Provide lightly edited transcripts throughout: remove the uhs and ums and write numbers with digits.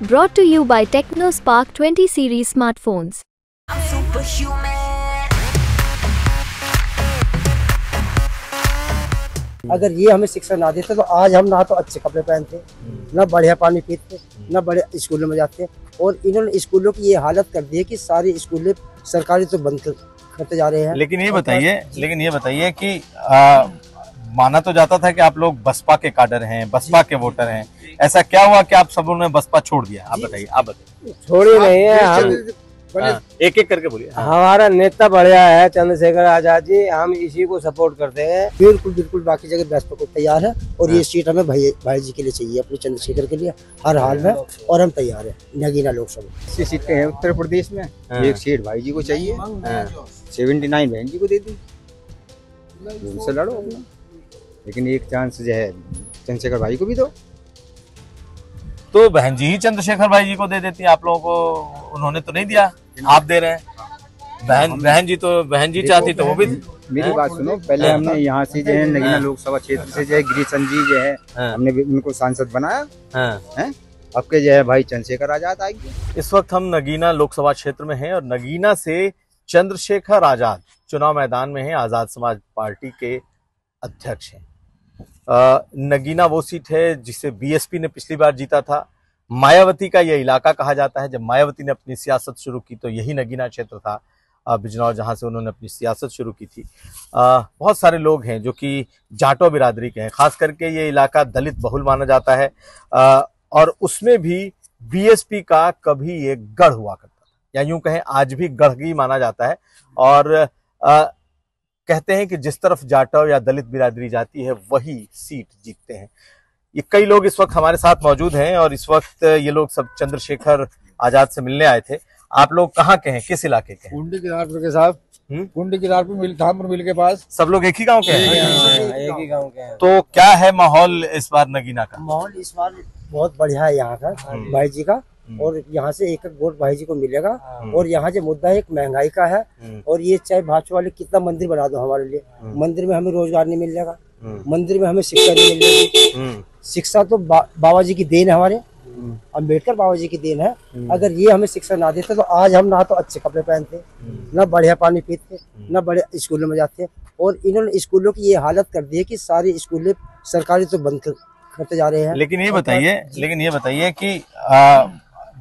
Brought to you by TechnoSpark 20 series smartphones. I'm superhuman. अगर ये हमें शिक्षा ना देते तो आज हम ना तो अच्छे कपड़े पहनते, ना बढ़िया पानी पीते, ना बड़े स्कूलों में जाते। और इन्होंने स्कूलों की ये हालत कर दी है कि सारे स्कूल सरकारी तो बंद करते जा रहे हैं। लेकिन ये बताइए कि माना तो जाता था कि आप लोग बसपा के काडर हैं, बसपा के वोटर हैं। ऐसा क्या हुआ कि आप सबों ने बसपा छोड़ दिया? आप बताइए। छोड़ी नहीं है, हम एक एक करके बोलिए। हमारा नेता बढ़िया है चंद्रशेखर आजाद जी, हम इसी को सपोर्ट करते हैं। बिल्कुल बाकी जगह बसपा को तैयार है और ये सीट हमें भाई जी के लिए चाहिए, अपने चंद्रशेखर के लिए हर हाल में, और हम तैयार है। नगीना लोकसभा सीटें हैं उत्तर प्रदेश में, एक सीट भाई जी को चाहिए, 79 बहन जी को दे दी, उनसे लड़ो अपना। लेकिन एक चांस जो है चंद्रशेखर भाई को भी दो। तो बहन जी ही चंद्रशेखर भाई जी को दे देती है आप लोगों को, उन्होंने तो नहीं दिया, आप दे रहे हैं। बहन जी चाहती तो वो भी। मेरी बात सुनो, पहले हमने यहाँ से जो है नगीना लोकसभा क्षेत्र से जो है गिरीशन जी जो है हमने उनको सांसद बनाया है। अब के जो है भाई चंद्रशेखर आजाद आएंगे। इस वक्त हम नगीना लोकसभा क्षेत्र में हैं और नगीना से चंद्रशेखर आजाद चुनाव मैदान में हैं, आजाद समाज पार्टी के अध्यक्ष हैं। नगीना वो सीट है जिसे बीएसपी ने पिछली बार जीता था। मायावती का यह इलाका कहा जाता है। जब मायावती ने अपनी सियासत शुरू की तो यही नगीना क्षेत्र था बिजनौर, जहां से उन्होंने अपनी सियासत शुरू की थी। बहुत सारे लोग हैं जो कि जाटो बिरादरी के हैं, खास करके ये इलाका दलित बहुल माना जाता है। और उसमें भी बीएसपी का कभी एक गढ़ हुआ करता था, या यूं कहें आज भी गढ़ ही माना जाता है। और कहते हैं कि जिस तरफ जाटव या दलित बिरादरी जाती है वही सीट जीतते हैं। ये कई लोग इस वक्त हमारे साथ मौजूद हैं और इस वक्त ये लोग सब चंद्रशेखर आजाद से मिलने आए थे। आप लोग कहाँ के हैं, किस इलाके के हैं? कुंडी किनारपुर के साहब, कुंडी किनारपुर धामपुर मिल के पास। सब लोग एक ही गांव के हैं? एक ही गांव के हैं। तो क्या है माहौल इस बार नगीना का? माहौल इस बार बहुत बढ़िया है यहाँ का भाई जी का, और यहाँ से एक वोट भाई जी को मिलेगा। और यहाँ जो मुद्दा है एक महंगाई का है, और ये चाहे भाजपा वाले कितना मंदिर बना दो हमारे लिए, मंदिर में हमें रोजगार नहीं मिल जाएगा, मंदिर में हमें शिक्षा नहीं मिलेगी। शिक्षा तो बाबा जी की देन है, हमारे अम्बेडकर बाबा जी की देन है। अगर ये हमें शिक्षा ना देते तो आज हम ना तो अच्छे कपड़े पहनते, ना बढ़िया पानी पीते, ना बड़े स्कूलों में जाते। और इन्होंने स्कूलों की ये हालत कर दी है कि सारे स्कूल सरकारी तो बंद करते जा रहे हैं। लेकिन ये बताइए कि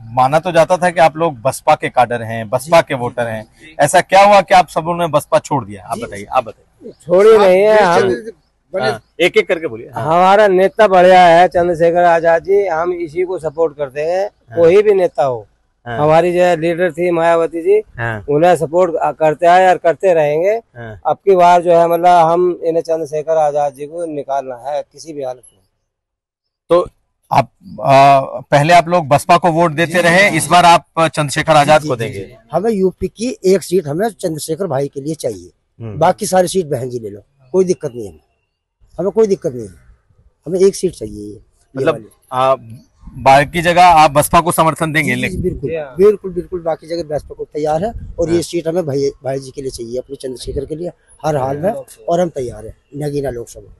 माना तो जाता था कि आप लोग बसपा के काडर हैं, बसपा के वोटर हैं। ऐसा क्या हुआ कि आप सबों ने बसपा छोड़ दिया? आप बताइए। छोड़ी नहीं है, हम एक एक करके बोलिए। हमारा नेता बढ़िया है चंद्रशेखर आजाद जी, हम इसी को सपोर्ट करते हैं। कोई भी नेता हो, हमारी जो लीडर थी मायावती जी, उन्हें सपोर्ट करते आए और करते रहेंगे। अब की बार जो है मतलब हम इन्हें चंद्रशेखर आजाद जी को निकालना है किसी भी हालत में। तो आप पहले आप लोग बसपा को वोट देते रहे, इस बार आप चंद्रशेखर आजाद को देंगे? हमें यूपी की एक सीट हमें चंद्रशेखर भाई के लिए चाहिए, बाकी सारी सीट बहन जी ले लो, कोई दिक्कत नहीं है, हमें कोई दिक्कत नहीं है, हमें एक सीट चाहिए। मतलब बाकी जगह आप बसपा को समर्थन देंगे? बिल्कुल बाकी जगह बसपा को तैयार है और ये सीट हमें भाई जी के लिए चाहिए, अपने चंद्रशेखर के लिए हर हाल में, और हम तैयार है। नगीना लोकसभा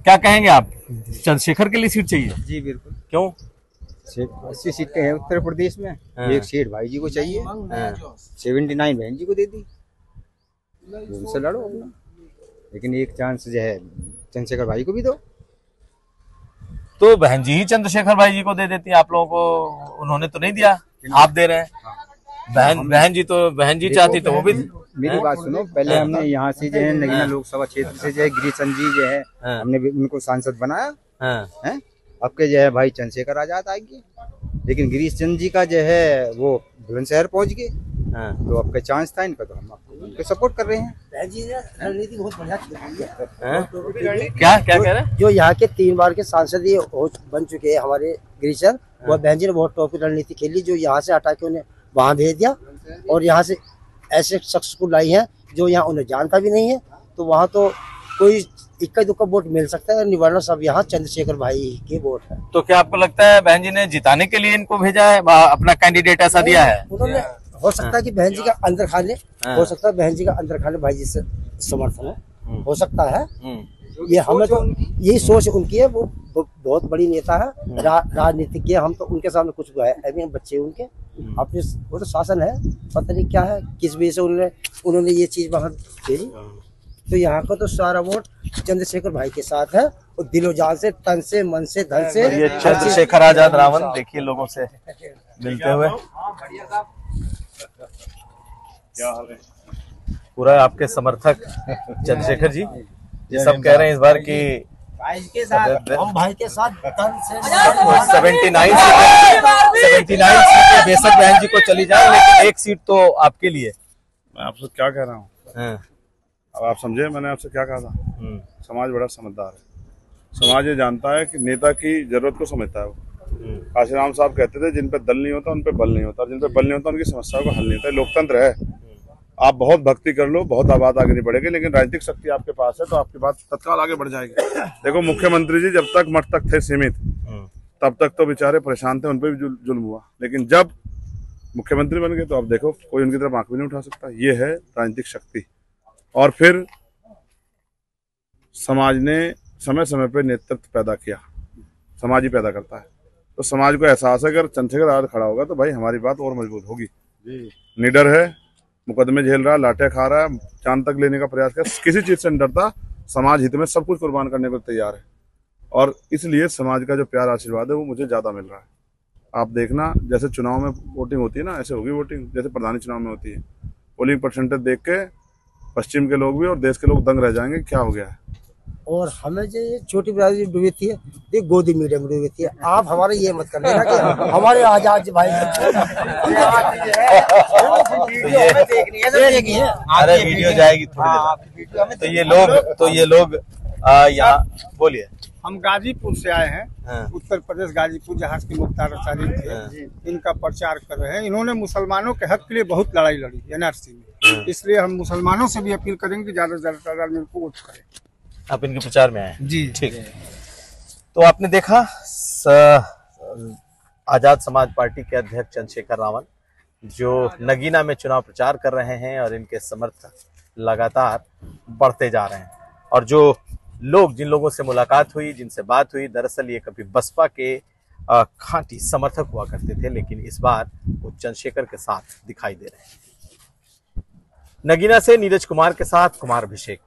क्या कहेंगे आप, चंद्रशेखर के लिए सीट चाहिए? जी बिल्कुल। क्यों? 80 सीटें हैं उत्तर प्रदेश में, एक सीट भाई जी को चाहिए, 79 बहन जी को दे दी, उनसे लड़ो अपना। लेकिन एक चांस जो है चंद्रशेखर भाई को भी दो। तो बहन जी ही चंद्रशेखर भाई जी को दे देती है आप लोगों को, उन्होंने तो नहीं दिया, आप दे रहे हैं। बहन जी चाहती तो वो भी। मेरी बात सुनो, पहले हमने यहाँ से जो है नगीना लोकसभा क्षेत्र से जो है गिरीशन जी जो है हमने उनको सांसद बनाया है। अब के जो है भाई चंद्रशेखर आजाद आएंगे। लेकिन गिरीशन जी का जो है वो बुलंदशहर पहुंच गए, तो अब का चांस था इनका, तो हम उनको सपोर्ट कर रहे हैं। रणनीति बहुत बढ़िया है। क्या कह रहे हैं? जो यहाँ के 3 बार के सांसद ये बन चुके हैं हमारे गिरीशन, वो बहन जी ने बहुत टॉप की रणनीति खेली, जो यहाँ से हटा के उन्हें वहाँ भेज दिया और यहाँ से ऐसे शख्स को लाई है जो यहाँ उन्हें जानता भी नहीं है। तो वहाँ तो कोई इक्का दुक्का वोट मिल सकता है, निवारण सब यहाँ चंद्रशेखर भाई के वोट है। तो क्या आपको लगता है बहन जी ने जिताने के लिए इनको भेजा है, अपना कैंडिडेट ऐसा दिया है? उन्होंने हो सकता है कि बहन जी का अंदर खा ले, हो सकता है बहन जी का अंदर खा ले, भाई जी से समर्थन हो सकता है। ये हमें तो यही सोच उनकी है, वो बहुत बड़ी नेता है, राजनीतिज्ञ। हम तो उनके सामने कुछ है अभी, हम बच्चे उनके अपने, वो तो शासन है, पता नहीं क्या है, किस वजह से उन्होंने ये चीज वहां भेजी। तो यहाँ का तो सारा वोट चंद्रशेखर भाई के साथ है, और दिलो जान से, तन से, मन से, धन से। ये चंद्रशेखर आजाद रावण देखिए लोगों से मिलते हुए। पूरा आपके समर्थक चंद्रशेखर जी, ये सब कह रहे हैं इस बार की भाई के साथ, हम भाई के साथ तन से 79 सीटें बेशक बहन जी को चली जाए, लेकिन एक सीट तो आपके लिए। मैं आपसे क्या कह रहा हूँ, अब आप समझे मैंने आपसे क्या कहा था। समाज बड़ा समझदार है, समाज ये जानता है कि नेता की जरूरत को समझता है। वो काशीराम साहब कहते थे, जिन पे दल नहीं होता उन पे बल नहीं होता, जिन पे बल नहीं होता उनकी समस्याओं का हल नहीं होता। लोकतंत्र है, आप बहुत भक्ति कर लो, बहुत आबाद आगे नहीं बढ़ेगी, लेकिन राजनीतिक शक्ति आपके पास है तो आपकी बात तत्काल आगे बढ़ जाएगी। देखो मुख्यमंत्री जी जब तक मठ तक थे सीमित, तब तक तो बेचारे परेशान थे, उन पर भी जुल्म हुआ, लेकिन जब मुख्यमंत्री बन गए तो अब देखो कोई उनकी तरफ आंख भी नहीं उठा सकता। ये है राजनीतिक शक्ति। और फिर समाज ने समय समय पर नेतृत्व पैदा किया, समाज ही पैदा करता है। तो समाज को एहसास है अगर चंद्रशेखर आजाद खड़ा होगा तो भाई हमारी बात और मजबूत होगी। निडर है, मुकदमे झेल रहा है, लाठियां खा रहा है, जान तक लेने का प्रयास कर, किसी चीज से नहीं डरता, समाज हित में सब कुछ कुर्बान करने को तैयार है। और इसलिए समाज का जो प्यार आशीर्वाद है वो मुझे ज्यादा मिल रहा है। आप देखना, जैसे चुनाव में वोटिंग होती है ना, ऐसे होगी वोटिंग जैसे प्रधानी चुनाव में होती है। पोलिंग परसेंटेज देख के पश्चिम के लोग भी और देश के लोग दंग रह जाएंगे, क्या हो गया है। और हमें जो ये छोटी बिरादरी डूबी थी, ये गोदी मीडिया में डूबी थी। आप हमारे ये मत कर लेना कि हमारे आजाद भाई अरे वीडियो जाएगी थोड़ी देर। तो ये लोग यहाँ बोलिए। हम गाजीपुर से आए हैं, उत्तर प्रदेश गाजीपुर, जहाँ के मुख्तार अंसारी थे, इनका प्रचार कर रहे हैं। इन्होंने मुसलमानों के हक के लिए बहुत लड़ाई लड़ी एनआरसी में, इसलिए हम मुसलमानों से भी अपील करेंगे कि ज्यादा से ज्यादा तादाद में इनको वोट करें। आप इनके प्रचार में आए जी, ठीक। तो आपने देखा आजाद समाज पार्टी के अध्यक्ष चंद्रशेखर रावण जो नगीना में चुनाव प्रचार कर रहे हैं, और इनके समर्थक लगातार बढ़ते जा रहे हैं। और जो लोग, जिन लोगों से मुलाकात हुई, जिनसे बात हुई, दरअसल ये कभी बसपा के खांटी समर्थक हुआ करते थे, लेकिन इस बार वो चंद्रशेखर के साथ दिखाई दे रहे हैं। नगीना से नीरज कुमार के साथ कुमार अभिषेक।